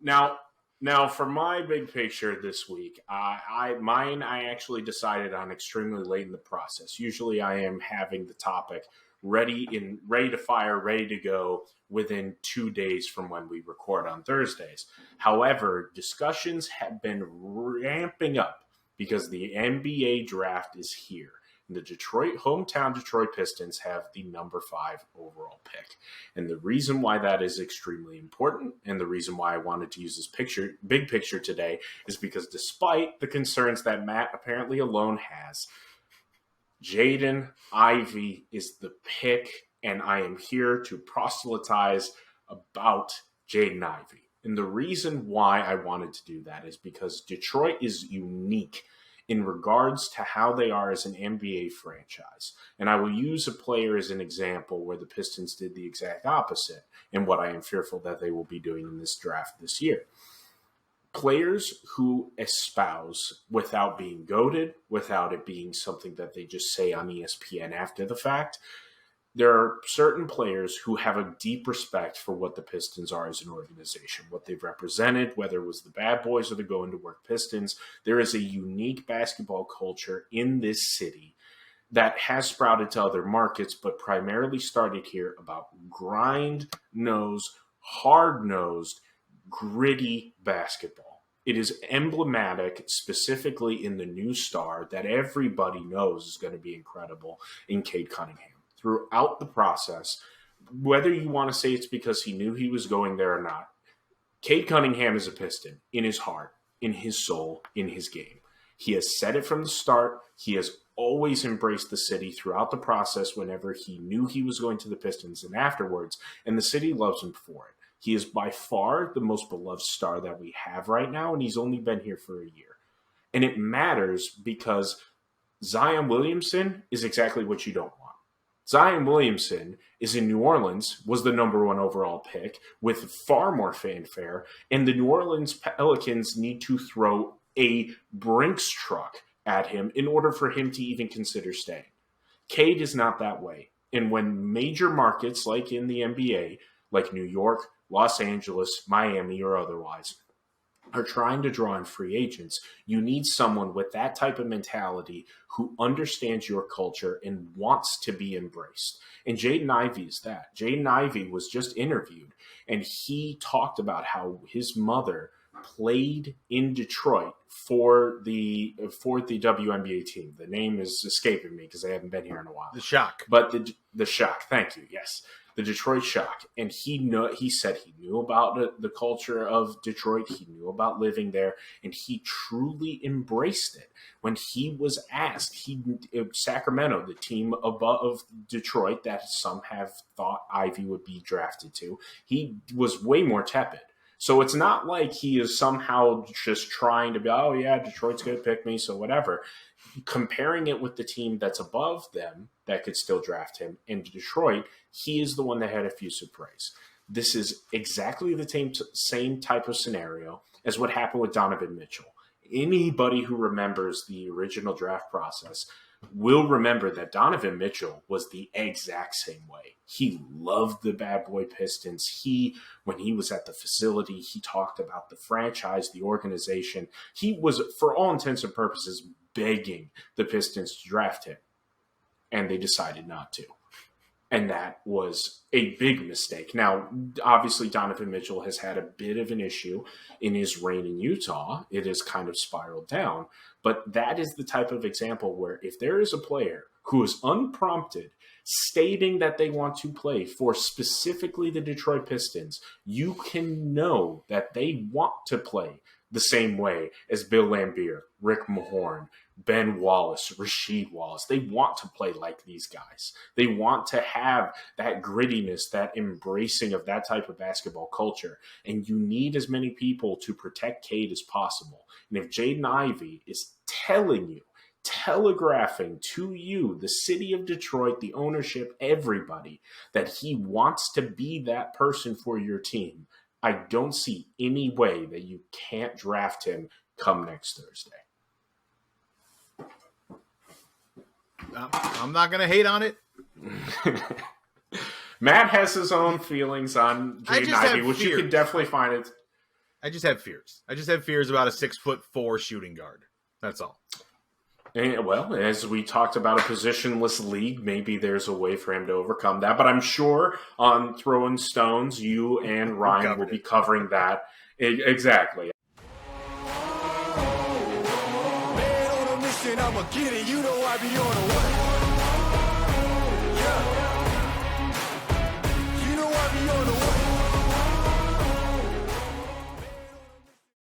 Now, for my big picture this week, I actually decided on extremely late in the process. Usually, I am having the topic ready to fire, ready to go within 2 days from when we record on Thursdays. However, discussions have been ramping up because the NBA draft is here. The hometown Detroit Pistons have the number 5 overall pick. And the reason why that is extremely important, and the reason why I wanted to use this big picture today, is because despite the concerns that Matt apparently alone has, Jaden Ivey is the pick, and I am here to proselytize about Jaden Ivey. And the reason why I wanted to do that is because Detroit is unique in regards to how they are as an NBA franchise. And I will use a player as an example where the Pistons did the exact opposite, and what I am fearful that they will be doing in this draft this year. Players who espouse, without being goaded, without it being something that they just say on ESPN after the fact, there are certain players who have a deep respect for what the Pistons are as an organization, what they've represented, whether it was the bad boys or the going-to-work Pistons. There is a unique basketball culture in this city that has sprouted to other markets, but primarily started here about grind-nosed, hard-nosed, gritty basketball. It is emblematic, specifically in the new star that everybody knows is going to be incredible in Cade Cunningham. Throughout the process, whether you want to say it's because he knew he was going there or not, Cade Cunningham is a Piston in his heart, in his soul, in his game. He has said it from the start. He has always embraced the city throughout the process whenever he knew he was going to the Pistons and afterwards, and the city loves him for it. He is by far the most beloved star that we have right now, and he's only been here for a year. And it matters because Zion Williamson is exactly what you don't want. Zion Williamson is in New Orleans, was the number 1 overall pick with far more fanfare, and the New Orleans Pelicans need to throw a Brinks truck at him in order for him to even consider staying. Cade is not that way. And when major markets like in the NBA, like New York, Los Angeles, Miami, or otherwise, are trying to draw in free agents, you need someone with that type of mentality who understands your culture and wants to be embraced. And Jaden Ivey is that. Jaden Ivey was just interviewed, and he talked about how his mother played in Detroit for the WNBA team. The name is escaping me because I haven't been here in a while. The Shock. But the Shock, thank you, yes. The Detroit Shock. And he said he knew about the culture of Detroit. He knew about living there, and he truly embraced it. When he was asked, Sacramento, the team above Detroit that some have thought Ivy would be drafted to, he was way more tepid. So it's not like he is somehow just trying to be, oh, yeah, Detroit's going to pick me, so whatever. Comparing it with the team that's above them that could still draft him in Detroit, he is the one that had effusive praise. This is exactly the same type of scenario as what happened with Donovan Mitchell. Anybody who remembers the original draft process will remember that Donovan Mitchell was the exact same way. He loved the bad boy Pistons. When he was at the facility, he talked about the franchise, the organization. He was, for all intents and purposes, begging the Pistons to draft him, and they decided not to. And that was a big mistake. Now, obviously, Donovan Mitchell has had a bit of an issue in his reign in Utah. It has kind of spiraled down. But that is the type of example where if there is a player who is unprompted stating that they want to play for specifically the Detroit Pistons, you can know that they want to play the same way as Bill Laimbeer, Rick Mahorn, Ben Wallace, Rasheed Wallace. They want to play like these guys. They want to have that grittiness, that embracing of that type of basketball culture. And you need as many people to protect Cade as possible. And if Jaden Ivey is telling you, telegraphing to you, the city of Detroit, the ownership, everybody, that he wants to be that person for your team, I don't see any way that you can't draft him come next Thursday. I'm not going to hate on it. Matt has his own feelings on Jaden Ivey, which you can definitely find it. I just have fears. I just have fears about a 6'4" shooting guard. That's all. And, well, as we talked about a positionless league, maybe there's a way for him to overcome that. But I'm sure on Throwing Stones, you and Ryan will be covering that. Exactly. Man on a mission, I'ma get it. You know I be on a what?